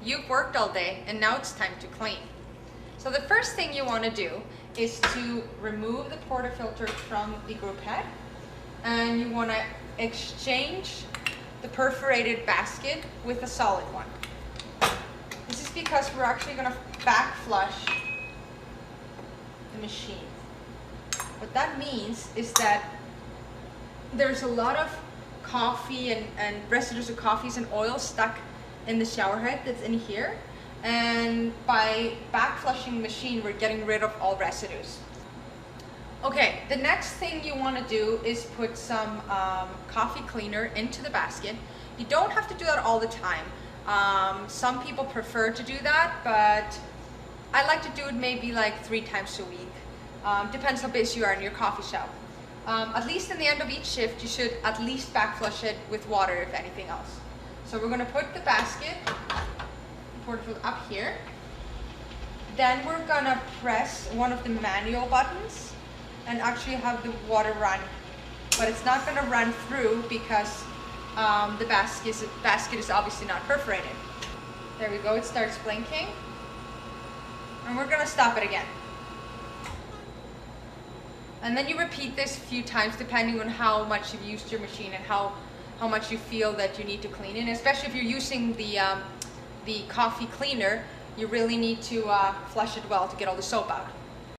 You've worked all day and now it's time to clean. So the first thing you want to do is to remove the portafilter from the group head, and you want to exchange the perforated basket with a solid one. This is because we're actually going to back flush the machine. What that means is that there's a lot of coffee and residues of coffees and oil stuck in the shower head that's in here, and by back flushing the machine we're getting rid of all residues. Okay, the next thing you want to do is put some coffee cleaner into the basket. You don't have to do that all the time. Some people prefer to do that, but I like to do it maybe like 3 times a week. Depends how busy you are in your coffee shop. At least in the end of each shift, you should at least back flush it with water, if anything else. So we're going to put the basket, portafilter up here. Then we're going to press one of the manual buttons and actually have the water run. But it's not going to run through because the basket is obviously not perforated. There we go, it starts blinking. And we're going to stop it again. And then you repeat this a few times depending on how much you've used your machine and how much you feel that you need to clean it. Especially if you're using the coffee cleaner, you really need to flush it well to get all the soap out.